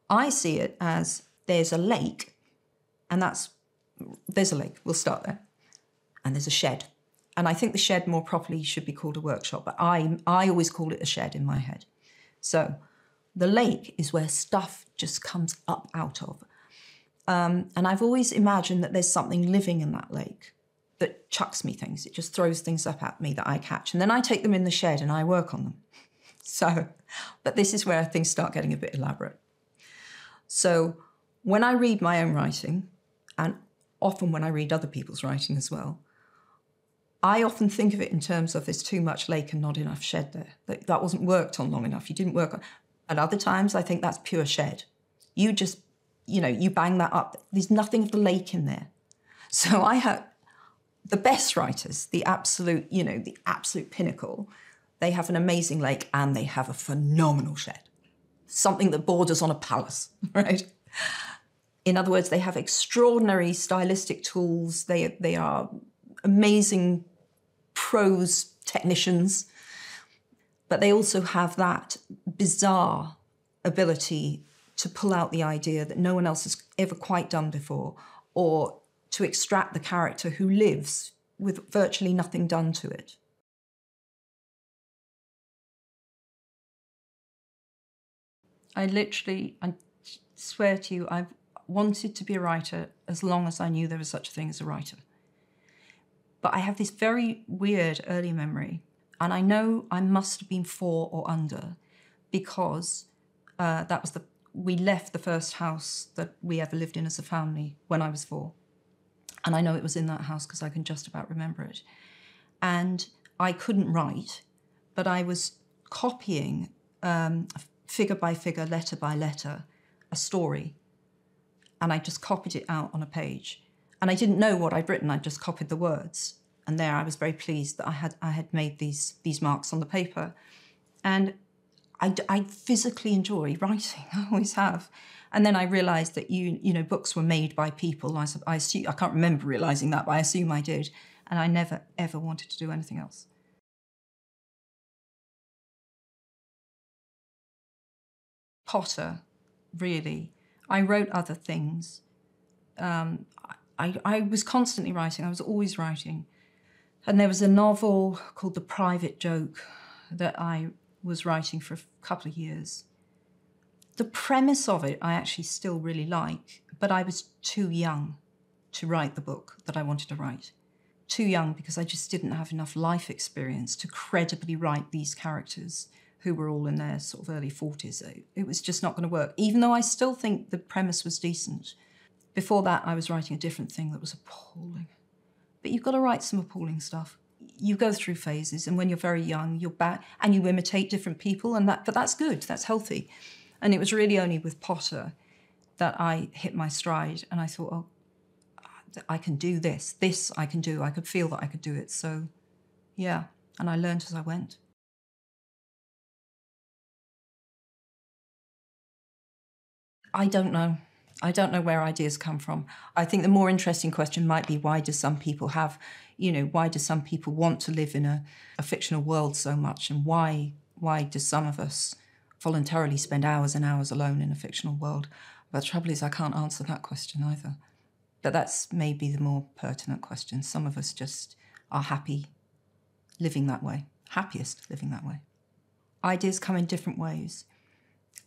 I see it as there's a lake, and there's a lake, we'll start there, and there's a shed. And I think the shed more properly should be called a workshop, but I always call it a shed in my head. So the lake is where stuff just comes up out of. And I've always imagined that there's something living in that lake that chucks me things. It just throws things up at me that I catch. And then I take them in the shed and I work on them. So, but this is where things start getting a bit elaborate. So when I read my own writing, and often when I read other people's writing as well, I often think of it in terms of there's too much lake and not enough shed there. That wasn't worked on long enough. You didn't work on. At other times, I think that's pure shed. You just, you bang that up. There's nothing of the lake in there. So I have the best writers, the absolute pinnacle. They have an amazing lake and they have a phenomenal shed. Something that borders on a palace, right? In other words, they have extraordinary stylistic tools. They are amazing prose technicians, but they also have that bizarre ability to pull out the idea that no one else has ever quite done before, or to extract the character who lives with virtually nothing done to it. I swear to you, I've wanted to be a writer as long as I knew there was such a thing as a writer. But I have this very weird early memory, and I know I must have been 4 or under, because we left the first house that we ever lived in as a family when I was 4. And I know it was in that house because I can just about remember it. And I couldn't write, but I was copying figure by figure, letter by letter, a story. And I just copied it out on a page. And I didn't know what I'd written, I just copied the words. And there I was very pleased that I had made these marks on the paper. And I physically enjoy writing, I always have. And then I realised that books were made by people. I can't remember realising that, but I assume I did. And I never, ever wanted to do anything else. Potter, really. I wrote other things. I was constantly writing. I was always writing. And there was a novel called The Private Joke that I was writing for a couple of years. The premise of it I actually still really like, but I was too young to write the book that I wanted to write. Too young because I just didn't have enough life experience to credibly write these characters who were all in their sort of early 40s. It was just not going to work, even though I still think the premise was decent. Before that, I was writing a different thing that was appalling. But you've got to write some appalling stuff. You go through phases, and when you're very young, you're back, and you imitate different people, but that's good, that's healthy. And it was really only with Potter that I hit my stride, and I thought, oh, I can do this. This I can do. I could feel that I could do it. So, yeah, and I learned as I went. I don't know. I don't know where ideas come from. I think the more interesting question might be, why do some people why do some people want to live in a fictional world so much? And why do some of us voluntarily spend hours and hours alone in a fictional world? But the trouble is I can't answer that question either. But that's maybe the more pertinent question. Some of us just are happy living that way, happiest living that way. Ideas come in different ways,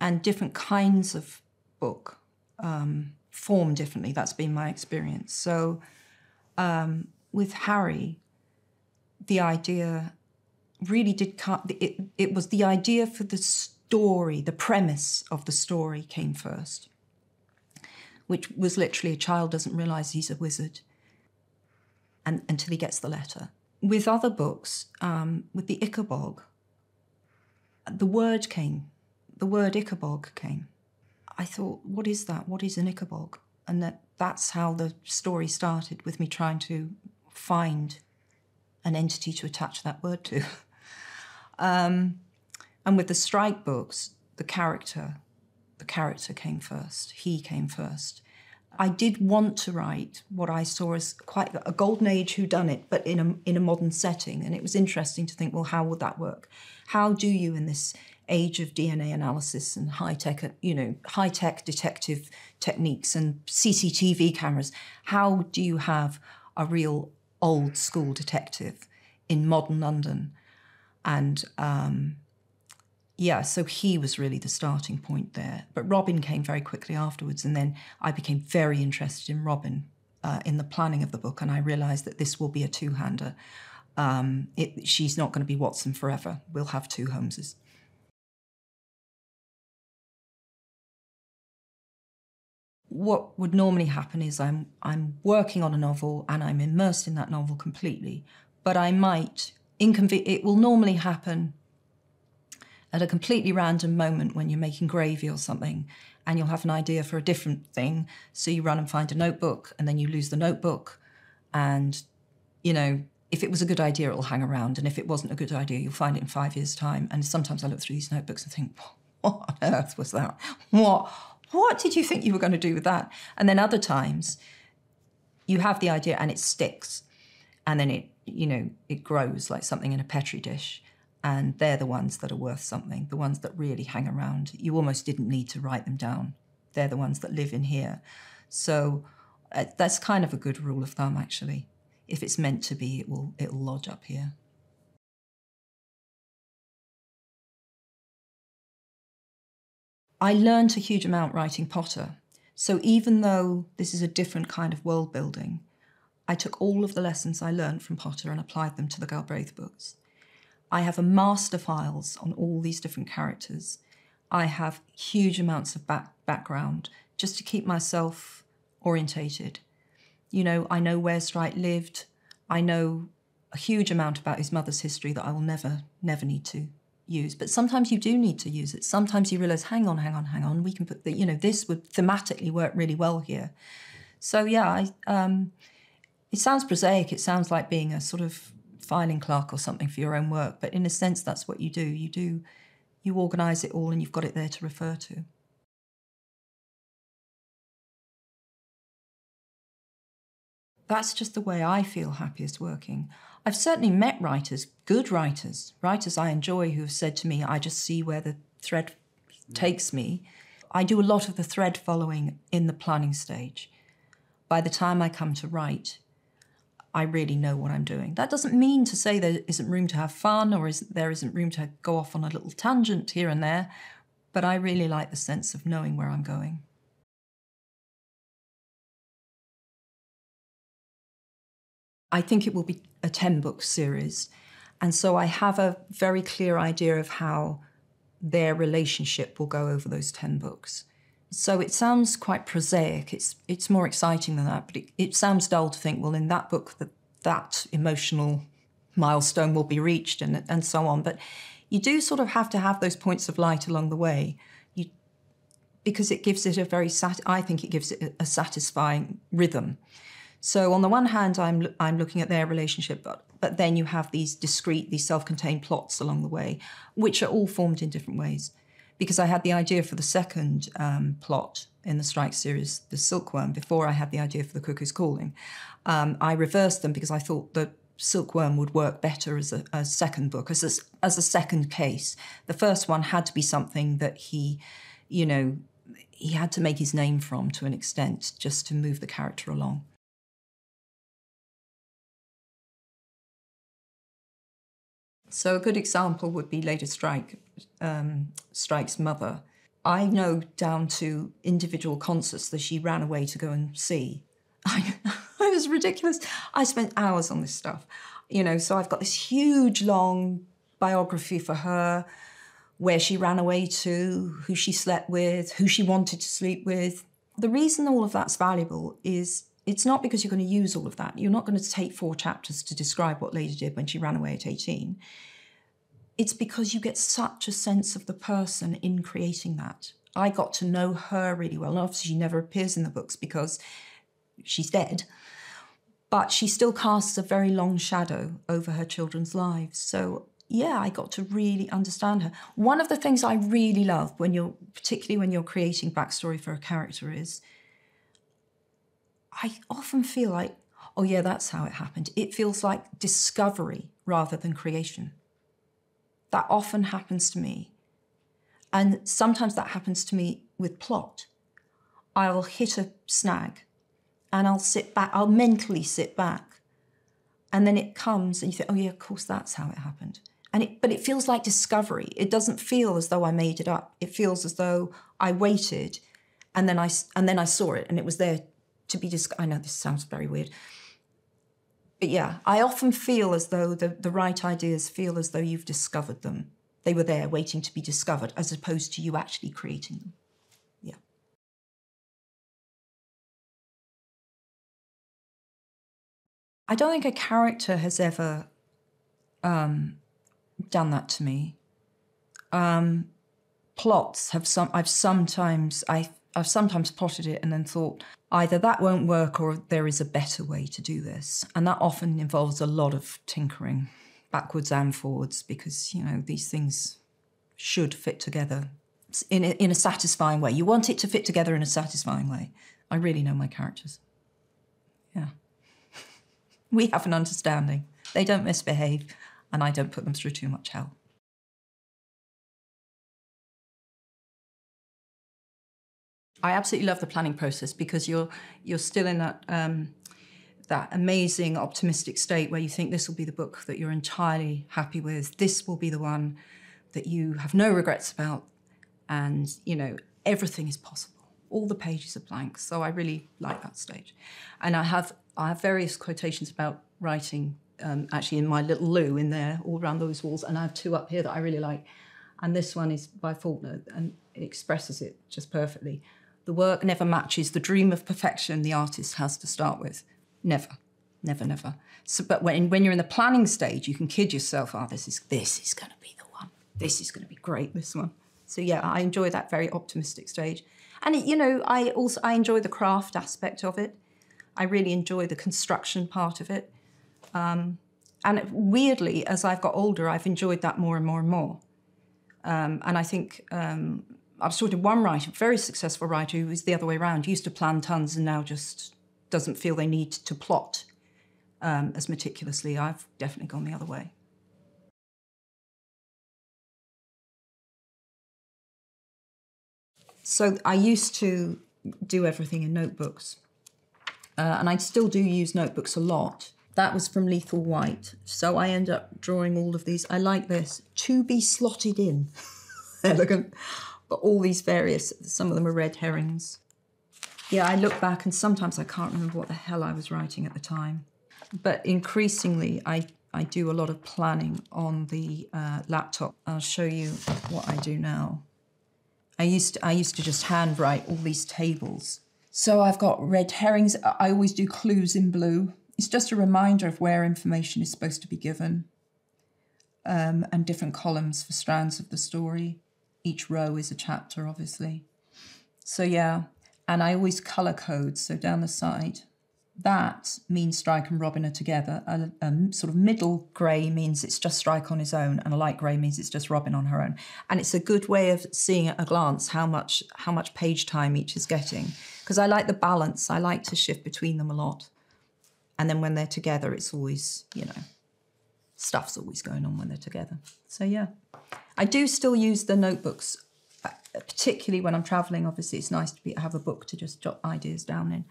and different kinds of book form differently. That's been my experience. So with Harry, the idea really did come, it was the idea for the story, the premise of the story came first, which was literally a child doesn't realise he's a wizard until he gets the letter. With other books, with the Ichabog, the word Ichabog came. I thought, what is that? What is an Ichabog? And that's how the story started, with me trying to find an entity to attach that word to. And with the Strike books, the character came first. He came first. I did want to write what I saw as quite a golden age whodunit, but in a modern setting. And it was interesting to think, well, how would that work? How do you, in this age of DNA analysis and high-tech detective techniques and CCTV cameras, how do you have a real old school detective in modern London? And so he was really the starting point there. But Robin came very quickly afterwards, and then I became very interested in Robin in the planning of the book, and I realised that this will be a two-hander. She's not going to be Watson forever. We'll have two Holmeses. What would normally happen is I'm working on a novel and I'm immersed in that novel completely, but I might it will normally happen at a completely random moment when you're making gravy or something, and you'll have an idea for a different thing, so you run and find a notebook, and then you lose the notebook, and if it was a good idea, it'll hang around, and if it wasn't a good idea, you'll find it in 5 years' time. And sometimes I look through these notebooks and think, what on earth was that? What did you think you were going to do with that? And then other times, you have the idea and it sticks. And then it grows like something in a Petri dish. And they're the ones that are worth something, the ones that really hang around. You almost didn't need to write them down. They're the ones that live in here. So that's kind of a good rule of thumb, actually. If it's meant to be, it'll lodge up here. I learned a huge amount writing Potter. So even though this is a different kind of world building, I took all of the lessons I learned from Potter and applied them to the Galbraith books. I have a master files on all these different characters. I have huge amounts of background just to keep myself orientated. I know where Strike lived. I know a huge amount about his mother's history that I will never need to use. But sometimes you do need to use it. Sometimes you realise, hang on, we can put this would thematically work really well here. So yeah, it sounds prosaic. It sounds like being a sort of filing clerk or something for your own work. But in a sense, that's what you do. You organise it all and you've got it there to refer to. That's just the way I feel happiest working. I've certainly met writers, good writers I enjoy, who have said to me, I just see where the thread takes me. I do a lot of the thread following in the planning stage. By the time I come to write, I really know what I'm doing. That doesn't mean to say there isn't room to have fun or there isn't room to go off on a little tangent here and there, but I really like the sense of knowing where I'm going. I think it will be a 10-book series. And so I have a very clear idea of how their relationship will go over those 10 books. So it sounds quite prosaic. It's more exciting than that, but it sounds dull to think, well, in that book, that emotional milestone will be reached and so on. But you do sort of have to have those points of light along the way, because it gives it I think it gives it a satisfying rhythm. So on the one hand, I'm looking at their relationship, but then you have these discrete, these self-contained plots along the way, which are all formed in different ways. Because I had the idea for the second plot in the Strike series, the Silkworm, before I had the idea for the Cuckoo's Calling. I reversed them because I thought that Silkworm would work better as a second book, as a second case. The first one had to be something that he had to make his name from to an extent, just to move the character along. So a good example would be Lady Strike's mother. I know down to individual concerts that she ran away to go and see. It was ridiculous. I spent hours on this stuff. So I've got this huge, long biography for her, where she ran away to, who she slept with, who she wanted to sleep with. The reason all of that's valuable is it's not because you're going to use all of that. You're not going to take 4 chapters to describe what Lady did when she ran away at 18. It's because you get such a sense of the person in creating that. I got to know her really well. And obviously she never appears in the books because she's dead. But she still casts a very long shadow over her children's lives. So yeah, I got to really understand her. One of the things I really love particularly when you're creating backstory for a character, is I often feel like, oh yeah, that's how it happened. It feels like discovery rather than creation. That often happens to me. And sometimes that happens to me with plot. I'll hit a snag and I'll sit back, I'll mentally sit back. And then it comes and you think, oh yeah, of course that's how it happened. But it feels like discovery. It doesn't feel as though I made it up. It feels as though I waited and then I saw it and it was there to be discovered. I know this sounds very weird. But yeah, I often feel as though the right ideas feel as though you've discovered them. They were there waiting to be discovered as opposed to you actually creating them. Yeah. I don't think a character has ever done that to me. Plots have I've sometimes plotted it and then thought either that won't work or there is a better way to do this. And that often involves a lot of tinkering, backwards and forwards, because, you know, these things should fit together in a satisfying way. You want it to fit together in a satisfying way. I really know my characters. Yeah. We have an understanding. They don't misbehave, and I don't put them through too much hell. I absolutely love the planning process because you're still in that that amazing optimistic state where you think this will be the book that you're entirely happy with. This will be the one that you have no regrets about, and you know everything is possible. All the pages are blank, so I really like that stage. And I have various quotations about writing actually in my little loo in there, all around those walls, and I have two up here that I really like. And this one is by Faulkner, and it expresses it just perfectly. The work never matches the dream of perfection the artist has to start with. Never, never, never. So, but when you're in the planning stage, you can kid yourself, oh, this is going to be the one. This is going to be great, this one. So yeah, I enjoy that very optimistic stage. And you know, I enjoy the craft aspect of it. I really enjoy the construction part of it. And weirdly, as I've got older, I've enjoyed that more and more and more. And I think I was talking to one writer, a very successful writer, who was the other way around, used to plan tons and now just doesn't feel they need to plot as meticulously. I've definitely gone the other way. So I used to do everything in notebooks. And I still do use notebooks a lot. That was from Lethal White. So I end up drawing all of these. I like this, to be slotted in. Elegant. But all these various, some of them are red herrings. Yeah, I look back and sometimes I can't remember what the hell I was writing at the time. But increasingly, I do a lot of planning on the laptop. I'll show you what I do now. I used to just handwrite all these tables. So I've got red herrings. I always do clues in blue. It's just a reminder of where information is supposed to be given. And different columns for strands of the story. Each row is a chapter, obviously. So yeah, and I always colour code. So down the side, that means Strike and Robin are together. A sort of middle grey means it's just Strike on his own, and a light grey means it's just Robin on her own. And it's a good way of seeing at a glance how much page time each is getting. Because I like the balance. I like to shift between them a lot. And then when they're together, it's always, you know, stuff's always going on when they're together. So yeah, I do still use the notebooks, particularly when I'm travelling. Obviously, it's nice to have a book to just jot ideas down in.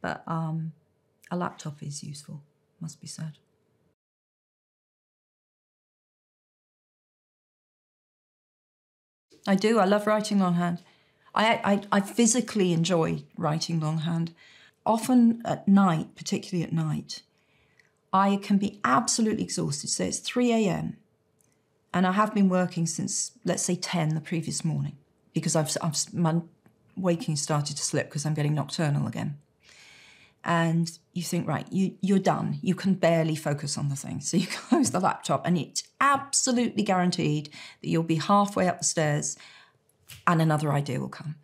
But a laptop is useful, must be said. I do. I love writing longhand. I physically enjoy writing longhand. Often at night, particularly at night, I can be absolutely exhausted. So it's 3 a.m. and I have been working since, let's say, 10 the previous morning because my waking started to slip because I'm getting nocturnal again. And you think, right, you're done. You can barely focus on the thing. So you close the laptop and it's absolutely guaranteed that you'll be halfway up the stairs and another idea will come.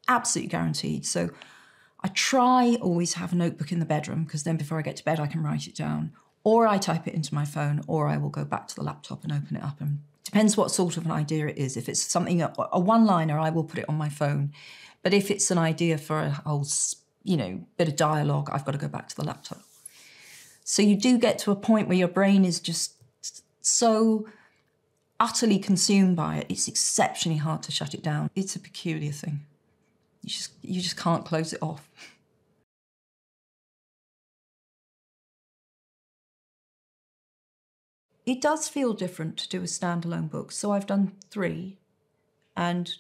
Absolutely guaranteed. So I try always have a notebook in the bedroom because then before I get to bed, I can write it down. Or I type it into my phone, or I will go back to the laptop and open it up. And depends what sort of an idea it is. If it's something, a one-liner, I will put it on my phone. But if it's an idea for a whole, you know, bit of dialogue, I've got to go back to the laptop. So you do get to a point where your brain is just so utterly consumed by it, it's exceptionally hard to shut it down. It's a peculiar thing. You just can't close it off. It does feel different to do a standalone book. So I've done 3, and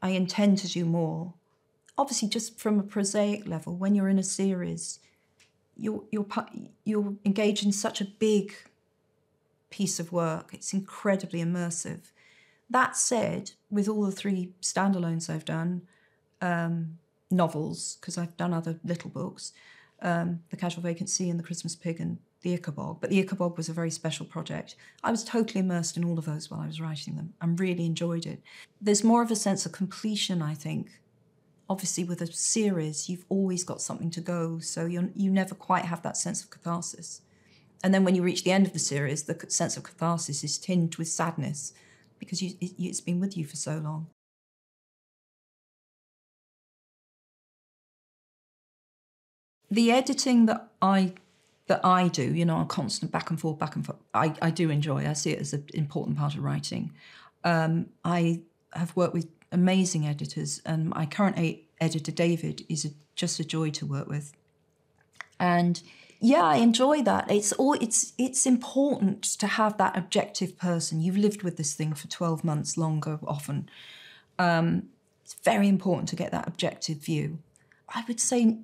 I intend to do more. Obviously, just from a prosaic level, when you're in a series, you're engaged in such a big piece of work. It's incredibly immersive. That said, with all the 3 standalones I've done, novels, because I've done other little books, The Casual Vacancy and The Christmas Pig and The Ichabod, but The Ichabod was a very special project. I was totally immersed in all of those while I was writing them and really enjoyed it. There's more of a sense of completion, I think. Obviously, with a series, you've always got something to go, so you never quite have that sense of catharsis. And then when you reach the end of the series, the sense of catharsis is tinged with sadness because it's been with you for so long. The editing that I do, a constant back and forth, I do enjoy. I see it as an important part of writing. I have worked with amazing editors, and my current editor, David, is just a joy to work with. And yeah, I enjoy that. It's important to have that objective person. You've lived with this thing for 12 months, longer often. It's very important to get that objective view. I would say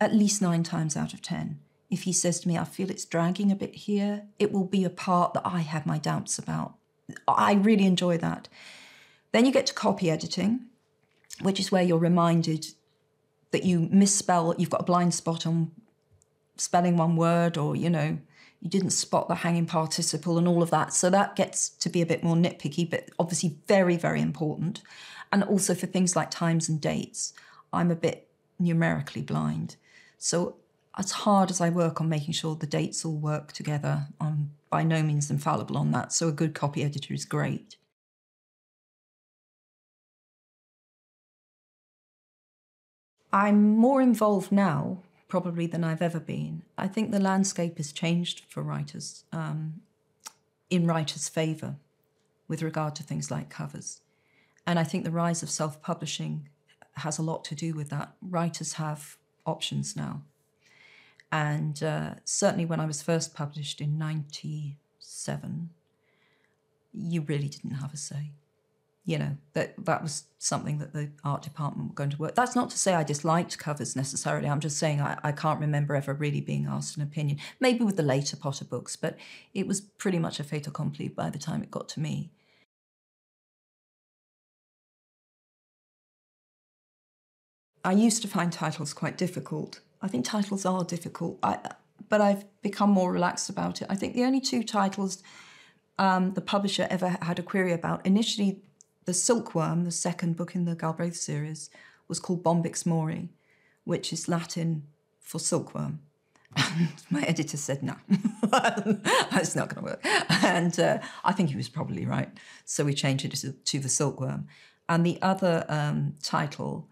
at least 9 times out of 10, if he says to me, I feel it's dragging a bit here, it will be a part that I have my doubts about. I really enjoy that. Then you get to copy editing, which is where you're reminded that you misspell, you've got a blind spot on spelling one word, or, you didn't spot the hanging participle and all of that. So that gets to be a bit more nitpicky, but obviously very, very important. And also for things like times and dates, I'm a bit numerically blind. So as hard as I work on making sure the dates all work together, I'm by no means infallible on that. So a good copy editor is great. I'm more involved now, probably, than I've ever been. I think the landscape has changed for writers, in writers' favour, with regard to things like covers. And I think the rise of self-publishing has a lot to do with that. Writers have options now. And certainly when I was first published in 1997, you really didn't have a say. That was something that the art department were going to work. That's not to say I disliked covers necessarily. I'm just saying I can't remember ever really being asked an opinion. Maybe with the later Potter books, but it was pretty much a fait accompli by the time it got to me. I used to find titles quite difficult. I think titles are difficult, but I've become more relaxed about it. I think the only 2 titles the publisher ever had a query about, initially, The Silkworm, the second book in the Galbraith series, was called Bombyx Mori, which is Latin for silkworm. My editor said, no, it's not going to work. And I think he was probably right. So we changed it to The Silkworm. And the other title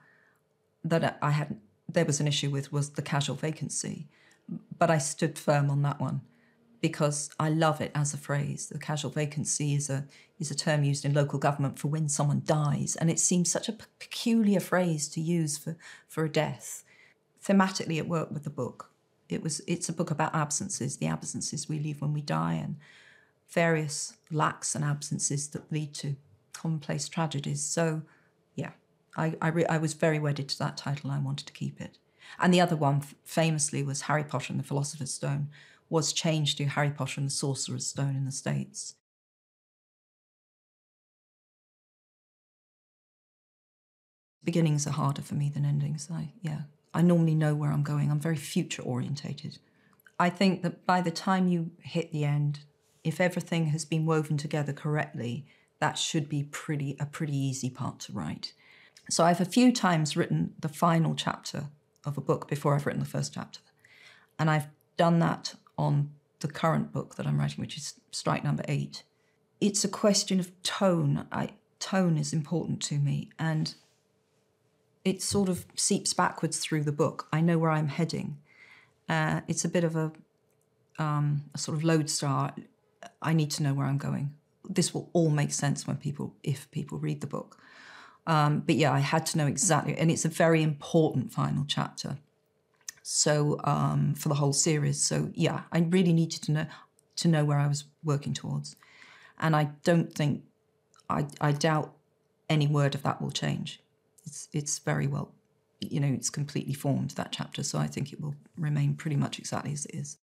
that there was an issue with was The Casual Vacancy. But I stood firm on that one because I love it as a phrase. The casual vacancy is a term used in local government for when someone dies, and it seems such a peculiar phrase to use for a death. Thematically, it worked with the book. It's a book about absences, the absences we leave when we die, and various lacks and absences that lead to commonplace tragedies. So, yeah, I was very wedded to that title. I wanted to keep it. And the other one, famously, was Harry Potter and the Philosopher's Stone, was changed to Harry Potter and the Sorcerer's Stone in the States. Beginnings are harder for me than endings. I normally know where I'm going. I'm very future-orientated. I think that by the time you hit the end, if everything has been woven together correctly, that should be a pretty easy part to write. So I've a few times written the final chapter of a book before I've written the first chapter. And I've done that on the current book that I'm writing, which is Strike Number 8. It's a question of tone. Tone is important to me, and it sort of seeps backwards through the book. I know where I'm heading. It's a bit of a sort of lodestar. I need to know where I'm going. this will all make sense if people read the book. But yeah, I had to know exactly, and it's a very important final chapter. So for the whole series. So yeah, I really needed to know where I was working towards. And I don't think, I doubt any word of that will change. It's very well, it's completely formed, that chapter. So I think it will remain pretty much exactly as it is.